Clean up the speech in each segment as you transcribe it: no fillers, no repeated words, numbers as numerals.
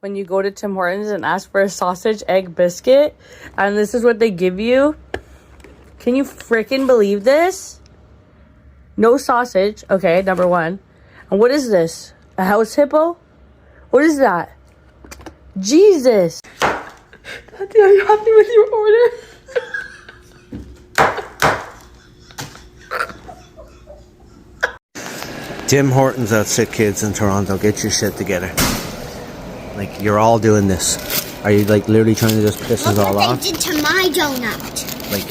when you go to Tim Hortons and ask for a sausage egg biscuit, and this is what they give you. Can you freaking believe this? No sausage. Okay, number one. And what is this? A house hippo? What is that? Jesus. Daddy, are you happy with your order? Tim Hortons, that's it, kids in Toronto. Get your shit together. Like, you're all doing this. Are you, like, literally trying to just piss us all off? Look what they did to my donut. Like,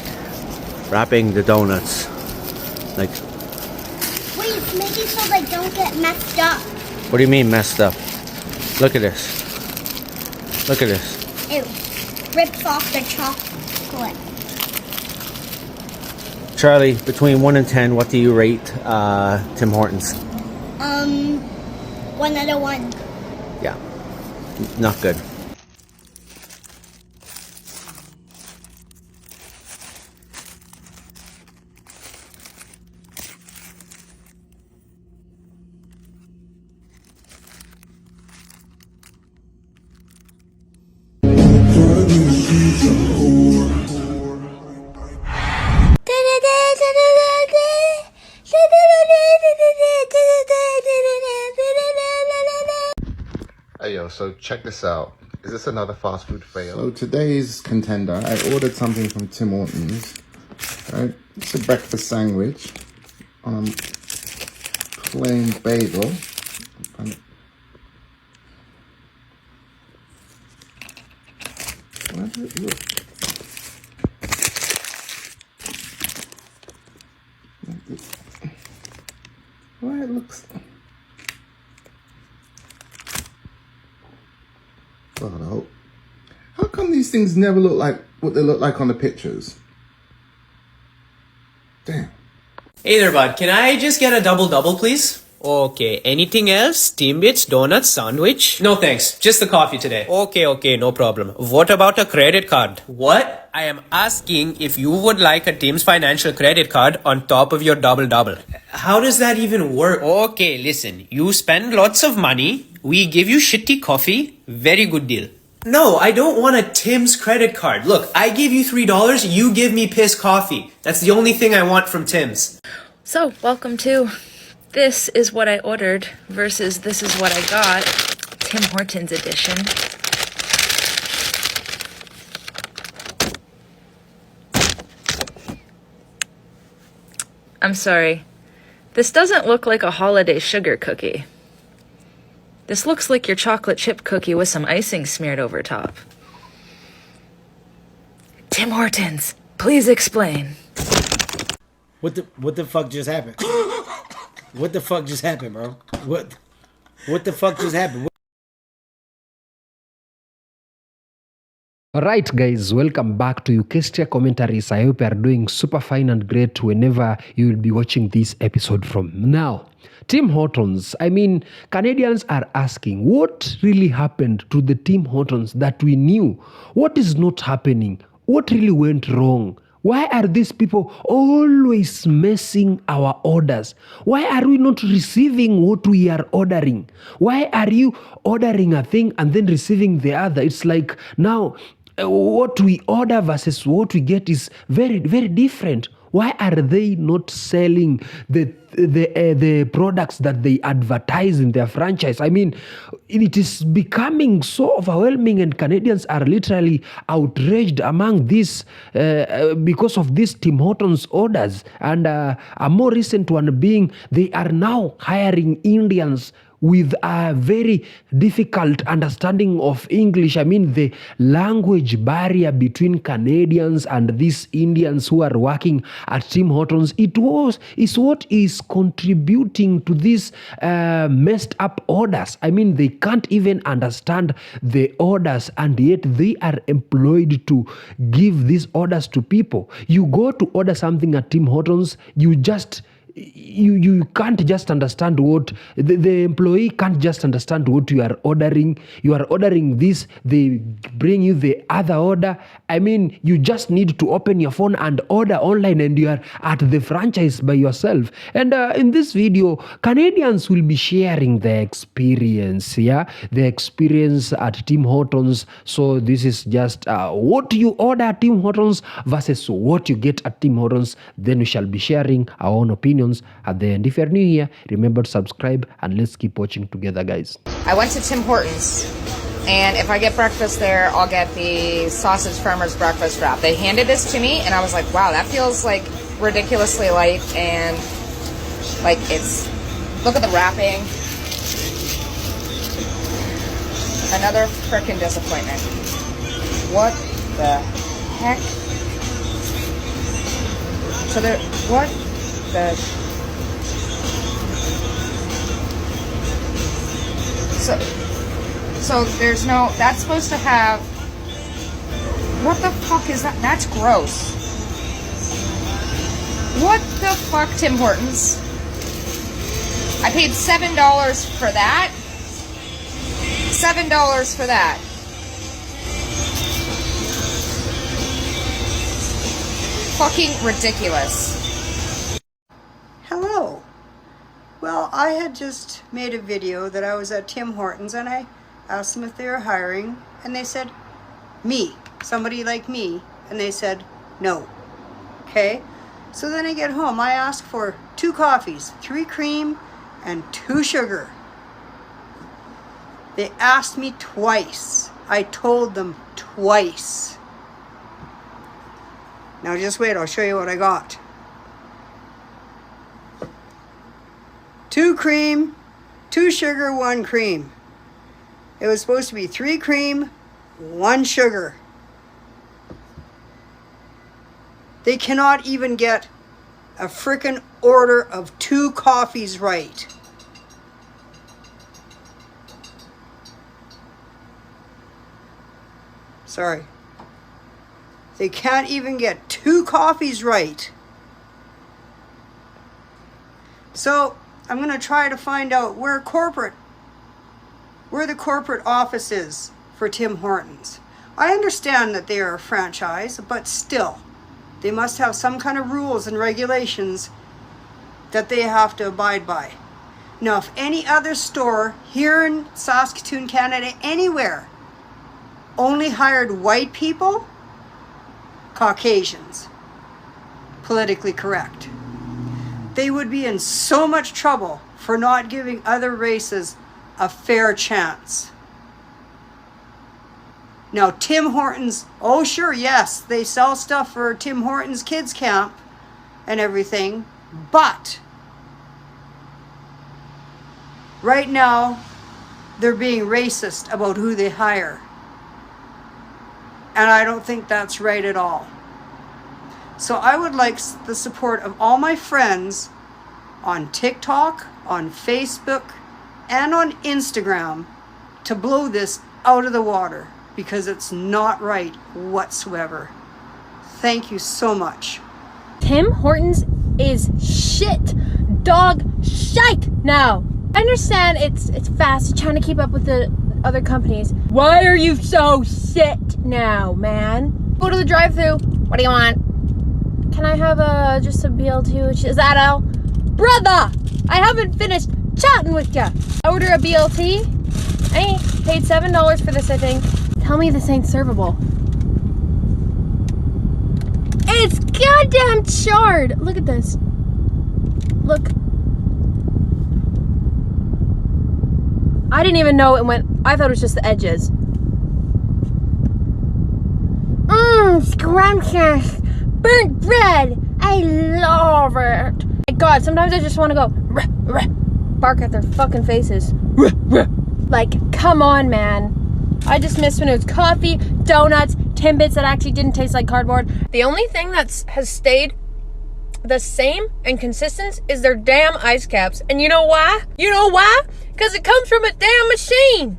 wrapping the donuts. Like... Please, make it so they don't get messed up. What do you mean, messed up? Look at this. Look at this. Ew. Rips off the chocolate. Charlie, between 1 and 10, what do you rate Tim Hortons? 1 out of 1. Yeah. Not good. Hey yo, so check this out. Is this another fast food fail? So today's contender, I ordered something from Tim Hortons. Right? It's a breakfast sandwich. Plain bagel. Where does it look? Why it looks... Oh, how come these things never look like what they look like on the pictures? Damn. Hey there, bud. Can I just get a double, please? Okay. Anything else? Timbits, donuts, sandwich? No thanks. Just the coffee today. Okay, no problem. What about a credit card? What? I am asking if you would like a Tim's financial credit card on top of your double. How does that even work? Okay, listen. You spend lots of money. We give you shitty coffee. Very good deal. No, I don't want a Tim's credit card. Look, I give you $3, you give me piss coffee. That's the only thing I want from Tim's. So, welcome to This Is What I Ordered versus This Is What I Got, Tim Hortons edition. I'm sorry. This doesn't look like a holiday sugar cookie. This looks like your chocolate chip cookie with some icing smeared over top. Tim Hortons, please explain. What the fuck just happened? What the fuck just happened, bro? What the fuck just happened? Alright guys, welcome back to Ukestia Commentaries. I hope you are doing super fine and great whenever you will be watching this episode from now. Tim Hortons, Canadians are asking, what really happened to the Tim Hortons that we knew? What is not happening? What really went wrong? Why are these people always messing our orders? Why are we not receiving what we are ordering? Why are you ordering a thing and then receiving the other? It's like now what we order versus what we get is very, very different. Why are they not selling the products that they advertise in their franchise? It is becoming so overwhelming, and Canadians are literally outraged among this because of these Tim Hortons orders. And a more recent one being they are now hiring Indians with a very difficult understanding of English. The language barrier between Canadians and these Indians who are working at Tim Hortons, is what is contributing to these messed up orders. They can't even understand the orders, and yet they are employed to give these orders to people. You go to order something at Tim Hortons, you just you can't just understand what the employee can't just understand what you are ordering. You are ordering this, they bring you the other order. I mean, you just need to open your phone and order online, and you are at the franchise by yourself. And in this video, Canadians will be sharing their experience, the experience at Tim Hortons. So this is just what you order at Tim Hortons versus what you get at Tim Hortons. Then we shall be sharing our own opinions at the end. If you're new here, remember to subscribe, and let's keep watching together, guys. I went to Tim Hortons, and if I get breakfast there, I'll get the sausage farmer's breakfast wrap. They handed this to me, and I was like, wow, that feels like ridiculously light, and like it's, look at the wrapping. Another frickin' disappointment. What the heck? So there, what the, so there's no, that's supposed to have, what the fuck is that? That's gross. What the fuck, Tim Hortons? I paid $7 for that. $7 for that. Fucking ridiculous. Hello. Well, I had just made a video that I was at Tim Hortons, and I asked them if they were hiring, and they said, me, somebody like me, and they said, no. Okay? So then I get home, I ask for 2 coffees, 3 cream and 2 sugar. They asked me twice. I told them twice. Now just wait, I'll show you what I got. 2 cream, 2 sugar, 1 cream. It was supposed to be 3 cream, 1 sugar. They cannot even get a frickin' order of 2 coffees right. Sorry. They can't even get 2 coffees right. So I'm going to try to find out where the corporate office is for Tim Hortons. I understand that they are a franchise, but still, they must have some kind of rules and regulations that they have to abide by. Now, if any other store here in Saskatoon, Canada, anywhere, only hired white people, Caucasians, politically correct, they would be in so much trouble for not giving other races a fair chance. Now, Tim Hortons, oh sure, yes, they sell stuff for Tim Hortons kids camp and everything, but right now they're being racist about who they hire. And I don't think that's right at all. So I would like the support of all my friends on TikTok, on Facebook, and on Instagram to blow this out of the water, because it's not right whatsoever. Thank you so much. Tim Hortons is shit. Dog shite now. I understand it's fast, trying to keep up with the other companies. Why are you so shit now, man? Go to the drive-thru. What do you want? Can I have just a BLT? Which is that all? Brother, I haven't finished chatting with ya. Order a BLT. I paid $7 for this, I think. Tell me this ain't servable. It's goddamn charred. Look at this. Look. I didn't even know it went. I thought it was just the edges. Scrumptious. Burnt bread. I love it. My God, sometimes I just want to go ruh, ruh, bark at their fucking faces. Ruh, ruh. Like, come on, man. I just missed when it was coffee, donuts, Timbits that actually didn't taste like cardboard. The only thing that has stayed the same and consistent is their damn ice caps. And you know why? You know why? Because it comes from a damn machine.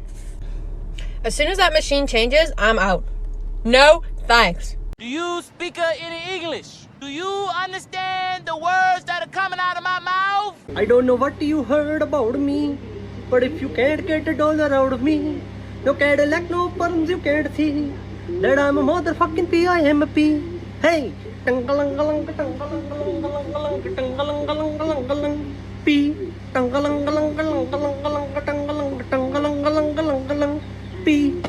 As soon as that machine changes, I'm out. No thanks. Do you speak any English? Do you understand the words that are coming out of my mouth? I don't know what you heard about me, but if you can't get a dollar out of me, no Cadillac, no perms, you can't see that I'm a motherfucking PIMP. Hey! P. P.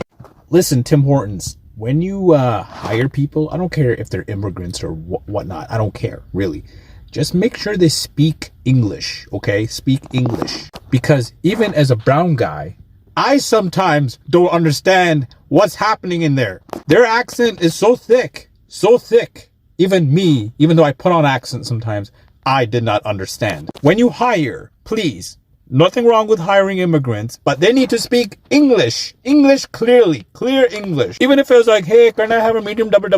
Listen, Tim Hortons, when you hire people, I don't care if they're immigrants or whatnot. I don't care, really. Just make sure they speak English, okay? Speak English. Because even as a brown guy, I sometimes don't understand what's happening in there. Their accent is so thick, so thick. Even me, even though I put on accent sometimes, I did not understand. When you hire, please, nothing wrong with hiring immigrants, but they need to speak English. English clearly. Clear English. Even if it was like, hey, can I have a medium double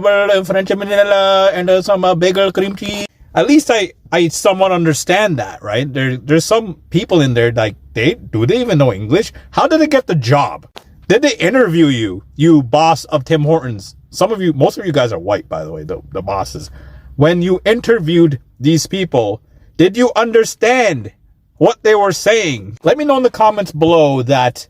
French vanilla and some bagel cream cheese? At least I somewhat understand that, right? There's some people in there like, they even know English? How did they get the job? Did they interview you boss of Tim Hortons? Most of you guys are white, by the way, the bosses. When you interviewed these people, did you understand what they were saying? Let me know in the comments below that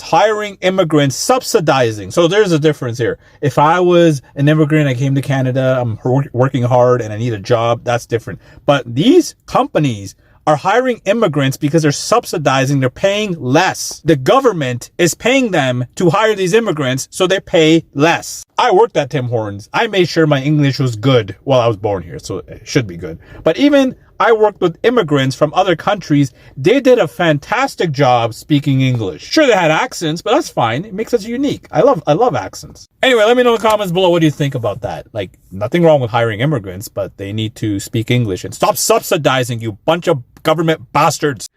hiring immigrants, subsidizing. So there's a difference here. If I was an immigrant, I came to Canada, I'm working hard and I need a job, that's different. But these companies are hiring immigrants because they're subsidizing, they're paying less. The government is paying them to hire these immigrants, so they pay less. I worked at Tim Hortons. I made sure my English was good. Well, I was born here, so it should be good. But even I worked with immigrants from other countries. They did a fantastic job speaking English. Sure, they had accents, but that's fine. It makes us unique. I love accents. Anyway, let me know in the comments below, what do you think about that? Like, nothing wrong with hiring immigrants, but they need to speak English and stop subsidizing, you bunch of government bastards.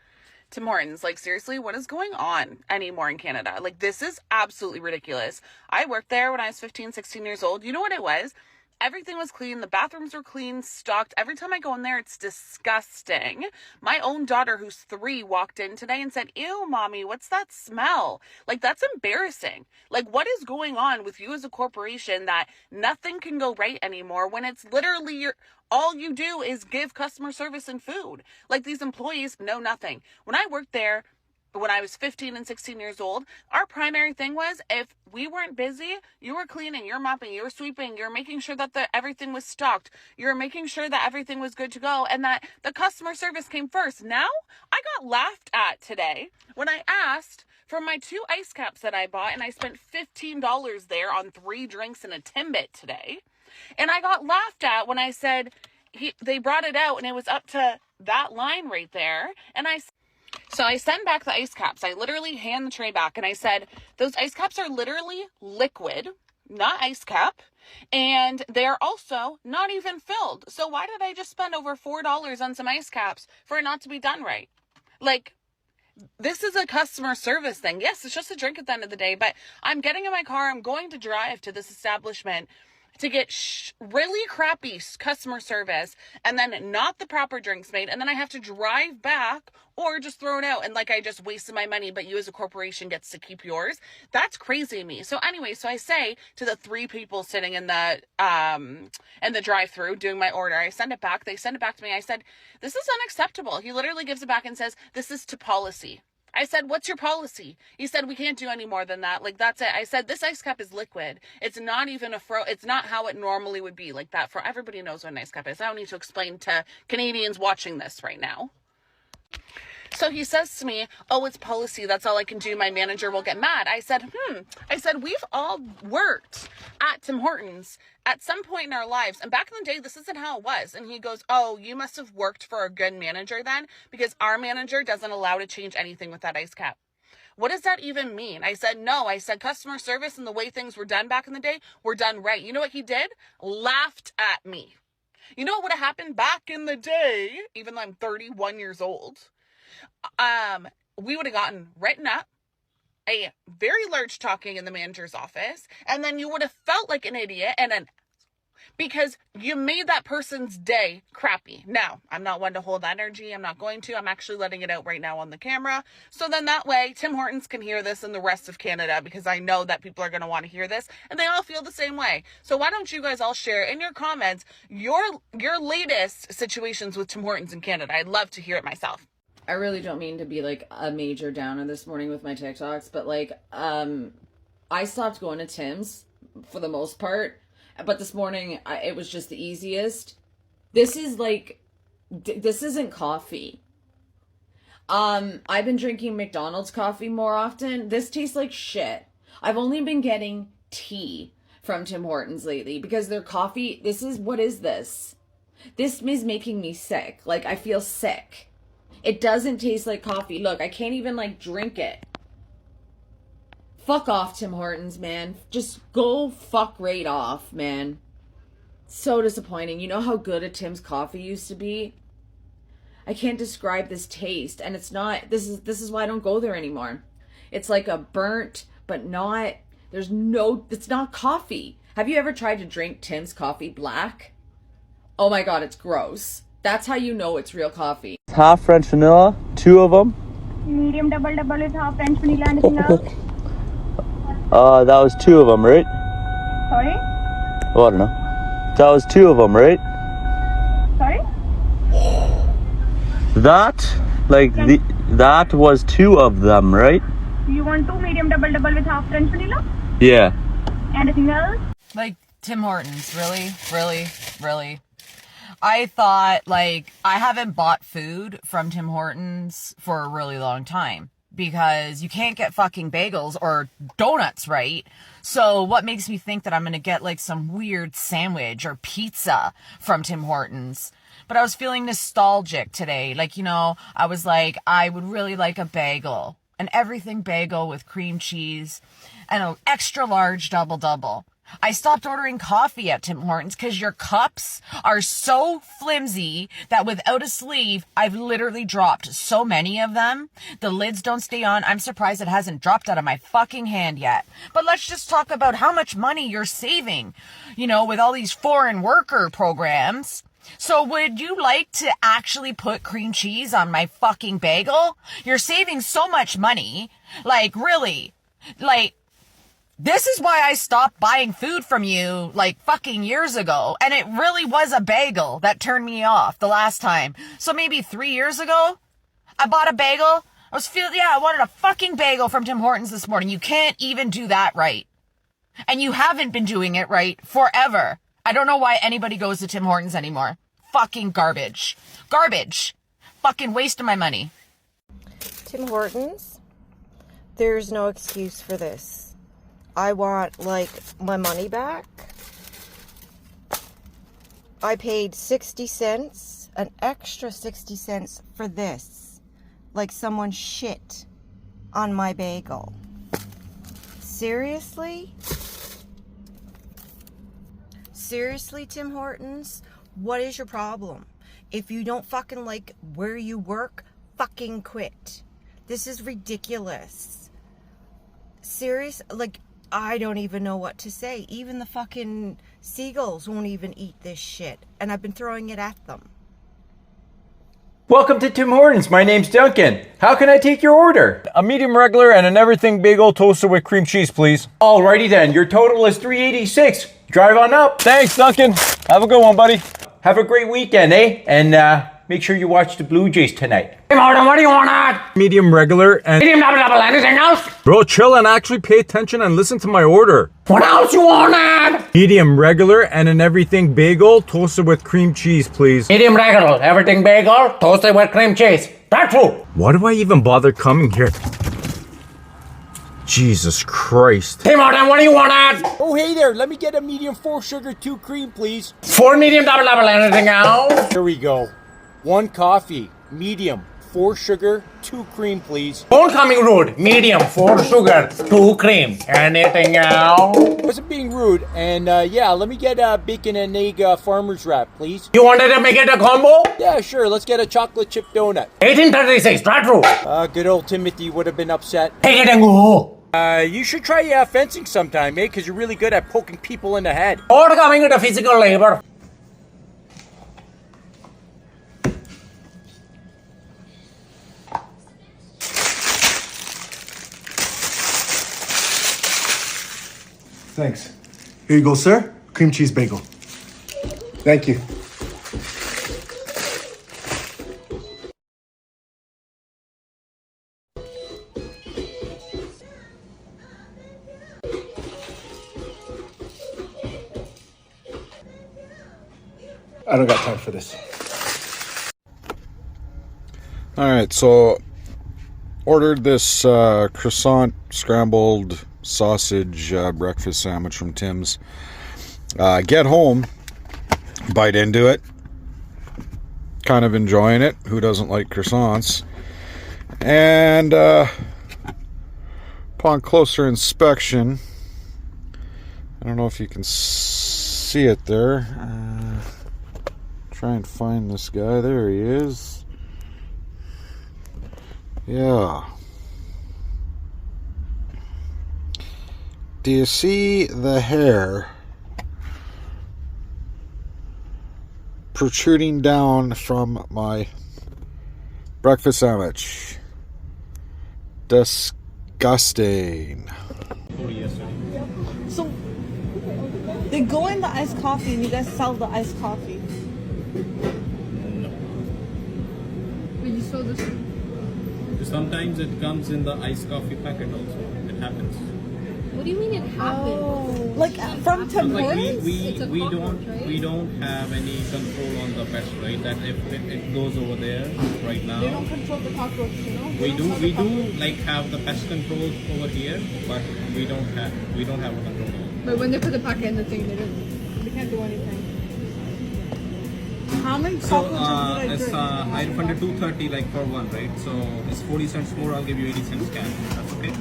Tim Hortons, like, seriously, what is going on anymore in Canada? Like, this is absolutely ridiculous. I worked there when I was 15, 16 years old. You know what it was? Everything was clean. The bathrooms were clean, stocked. Every time I go in there, it's disgusting. My own daughter, who's 3, walked in today and said, ew, mommy, what's that smell? Like, that's embarrassing. Like, what is going on with you as a corporation that nothing can go right anymore when it's literally all you do is give customer service and food? Like, these employees know nothing. When I worked there, when I was 15 and 16 years old, our primary thing was, if we weren't busy, you were cleaning, you're mopping, you're sweeping, you're making sure that everything was stocked, you're making sure that everything was good to go, and that the customer service came first. Now, I got laughed at today when I asked for my 2 ice caps that I bought, and I spent $15 there on 3 drinks and a Timbit today. And I got laughed at when I said, they brought it out, and it was up to that line right there, and So I send back the ice caps. I literally hand the tray back and I said, those ice caps are literally liquid, not ice cap. And they're also not even filled. So why did I just spend over $4 on some ice caps for it not to be done right? Like, this is a customer service thing. Yes, it's just a drink at the end of the day, but I'm getting in my car. I'm going to drive to this establishment to get really crappy customer service and then not the proper drinks made. And then I have to drive back or just throw it out. And like, I just wasted my money, but you as a corporation gets to keep yours. That's crazy to me. So anyway, so I say to the 3 people sitting in the drive-through doing my order, I send it back. They send it back to me. I said, this is unacceptable. He literally gives it back and says, this is to policy. I said, what's your policy? He said, we can't do any more than that. Like, that's it. I said, this ice cup is liquid. It's not even it's not how it normally would be like that. For everybody knows what an ice cup is. I don't need to explain to Canadians watching this right now. So he says to me, oh, it's policy. That's all I can do. My manager will get mad. I said, we've all worked at Tim Hortons at some point in our lives. And back in the day, this isn't how it was. And he goes, oh, you must have worked for a good manager then, because our manager doesn't allow to change anything with that ice cap. What does that even mean? I said, no. I said, customer service and the way things were done back in the day were done right. You know what he did? Laughed at me. You know what would have happened back in the day, even though I'm 31 years old? We would have gotten written up, a very large talking in the manager's office, and then you would have felt like an idiot, and because you made that person's day crappy. Now, I'm not one to hold energy. I'm not going to. I'm actually letting it out right now on the camera. So then that way, Tim Hortons can hear this in the rest of Canada, because I know that people are going to want to hear this and they all feel the same way. So why don't you guys all share in your comments your latest situations with Tim Hortons in Canada? I'd love to hear it myself. I really don't mean to be like a major downer this morning with my TikToks, but like, I stopped going to Tim's for the most part, but this morning it was just the easiest. This is like, this isn't coffee. I've been drinking McDonald's coffee more often. This tastes like shit. I've only been getting tea from Tim Hortons lately because their coffee, what is this? This is making me sick. Like, I feel sick. It doesn't taste like coffee. Look, I can't even like drink it. Fuck off, Tim Hortons, man. Just go fuck right off, man. So disappointing. You know how good a Tim's coffee used to be? I can't describe this taste, and it's not, this is why I don't go there anymore. It's like a burnt, but not, it's not coffee. Have you ever tried to drink Tim's coffee black? Oh my God, it's gross. That's how you know it's real coffee. Half French vanilla, 2 of them. Medium double with half French vanilla. Anything else? That was 2 of them, right? Sorry? Oh, I don't know. That was 2 of them, right? Sorry? That was 2 of them, right? You want 2 medium double with half French vanilla? Yeah. Anything else? Like, Tim Hortons, really? I thought, like, I haven't bought food from Tim Hortons for a really long time because you can't get fucking bagels or donuts, right? So what makes me think that I'm going to get, like, some weird sandwich or pizza from Tim Hortons? But I was feeling nostalgic today. Like, you know, I was like, I would really like a bagel, an everything bagel with cream cheese and an extra large double. I stopped ordering coffee at Tim Hortons because your cups are so flimsy that without a sleeve, I've literally dropped so many of them. The lids don't stay on. I'm surprised it hasn't dropped out of my fucking hand yet. But let's just talk about how much money you're saving, you know, with all these foreign worker programs. So would you like to actually put cream cheese on my fucking bagel? You're saving so much money. Like, really? Like, this is why I stopped buying food from you like fucking years ago. And it really was a bagel that turned me off the last time. So maybe 3 years ago, I bought a bagel. I wanted a fucking bagel from Tim Hortons this morning. You can't even do that right. And you haven't been doing it right forever. I don't know why anybody goes to Tim Hortons anymore. Fucking garbage. Garbage. Fucking waste of my money. Tim Hortons, there's no excuse for this. I want, like, my money back. I paid 60 cents, an extra 60 cents for this. Like someone shit on my bagel. Seriously? Seriously, Tim Hortons? What is your problem? If you don't fucking like where you work, fucking quit. This is ridiculous. Serious? Like, I don't even know what to say. Even the fucking seagulls won't even eat this shit. And I've been throwing it at them. Welcome to Tim Hortons. My name's Duncan. How can I take your order? A medium regular and an everything bagel toasted with cream cheese, please. Alrighty then. Your total is $3.86. Drive on up. Thanks, Duncan. Have a good one, buddy. Have a great weekend, eh? And make sure you watch the Blue Jays tonight. Hey, Martin, what do you want at? Medium regular and... Medium double, anything else? Bro, chill and actually pay attention and listen to my order. What else you want at? Medium regular and an everything bagel toasted with cream cheese, please. Medium regular, everything bagel, toasted with cream cheese. That's true. Why do I even bother coming here? Jesus Christ. Hey, Martin, what do you want at? Oh, hey there. Let me get a medium 4 sugar, 2 cream, please. 4 medium double, anything else? Here we go. 1 coffee, medium, 4 sugar, 2 cream, please. Don't coming rude. Medium, 4 sugar, 2 cream. Anything else? Wasn't being rude. And yeah, let me get a bacon and egg farmer's wrap, please. You wanted to make it a combo? Yeah, sure. Let's get a chocolate chip donut. 1836, not true. Good old Timothy would have been upset. Take it and go. You should try fencing sometime, mate, because you're really good at poking people in the head. Or coming into physical labor. Thanks. Here you go, sir. Cream cheese bagel. Thank you. I don't got time for this. All right, so ordered this croissant scrambled sausage breakfast sandwich from Tim's. Get home, bite into it, kind of enjoying it. Who doesn't like croissants? And upon closer inspection, I don't know if you can see it there. Try and find this guy. There he is. Yeah. Do you see the hair protruding down from my breakfast sandwich? Disgusting. So they go in the iced coffee and you guys sell the iced coffee. But you saw this. Sometimes it comes in the iced coffee packet also. It happens. What do you mean it happened? Like from Tim Like Hortons? we don't have any control on the pest, right? That if it goes over there right now. They don't control the cockroach, you know? We do like have the pest control over here, but we don't have a control. But when they put the packet in the thing, they can't do anything. How many So cockroaches it's did I I refunded $230 like for one, right? So it's 40 cents more. I'll give you 80 cents cash. That's okay.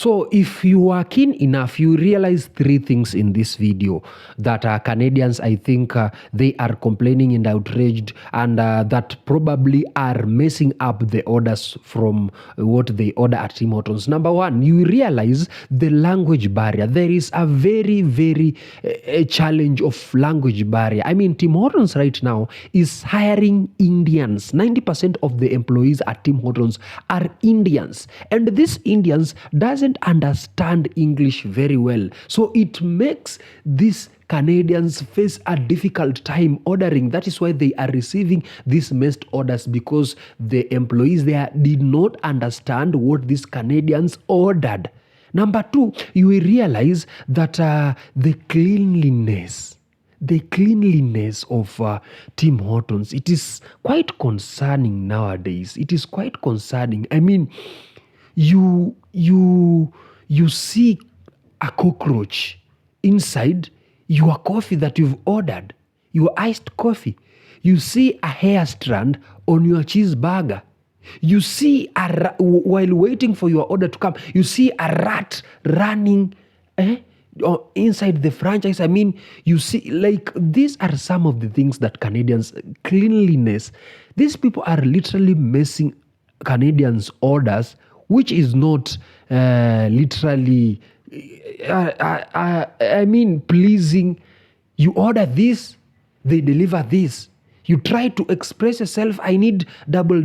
So if you are keen enough, you realize three things in this video that Canadians, I think they are complaining and outraged, and that probably are messing up the orders from what they order at Tim Hortons. Number one, you realize the language barrier. There is a very, very challenge of language barrier. I mean, Tim Hortons right now is hiring Indians. 90% of the employees at Tim Hortons are Indians, and these Indians doesn't understand English very well. So it makes these Canadians face a difficult time ordering. That is why they are receiving these missed orders, because the employees there did not understand what these Canadians ordered. Number two, you will realize that the cleanliness of Tim Hortons, it is quite concerning nowadays. It is quite concerning. I mean, you see a cockroach inside your coffee that you've ordered, your iced coffee. You see a hair strand on your cheeseburger. You see while waiting for your order to come, you see a rat running inside the franchise. I mean, you see, like, these are some of the things that Canadians, cleanliness, these people are literally messing Canadians' orders, which is not literally, I mean, pleasing. You order this, they deliver this. You try to express yourself, I need double.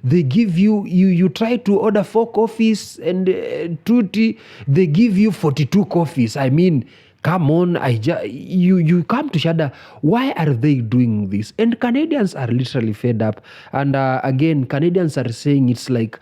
They give you try to order 4 coffees and 2 tea. They give you 42 coffees. I mean, come on, you come to shudder. Why are they doing this? And Canadians are literally fed up. And again, Canadians are saying it's like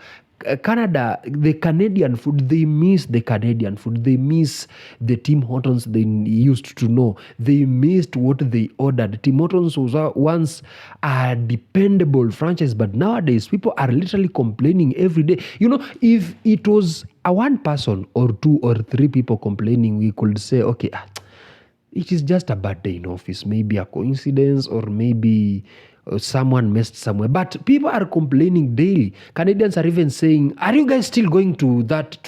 Canada, the Canadian food, they miss the Canadian food. They miss the Tim Hortons they used to know. They missed what they ordered. Tim Hortons was once a dependable franchise, but nowadays people are literally complaining every day. You know, if it was a one person or 2 or 3 people complaining, we could say, okay, it is just a bad day in office, maybe a coincidence, or maybe someone messed somewhere. But people are complaining daily. Canadians are even saying, are you guys still going to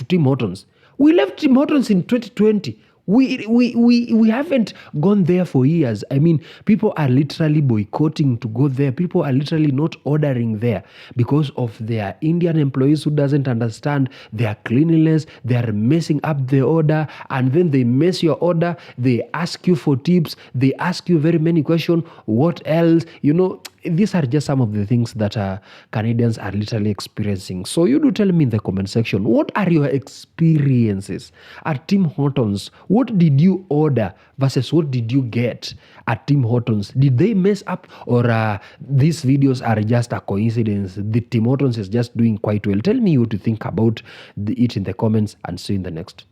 Tim Hortons? We left Tim Hortons in 2020. We haven't gone there for years. I mean, people are literally boycotting to go there. People are literally not ordering there because of their Indian employees who doesn't understand their cleanliness. They are messing up the order, and then they mess your order. They ask you for tips. They ask you very many questions. What else? You know, these are just some of the things that Canadians are literally experiencing. So you do tell me in the comment section, what are your experiences at Tim Hortons? What did you order versus what did you get at Tim Hortons? Did they mess up, or these videos are just a coincidence? The Tim Hortons is just doing quite well. Tell me what you think about it in the comments, and see you in the next.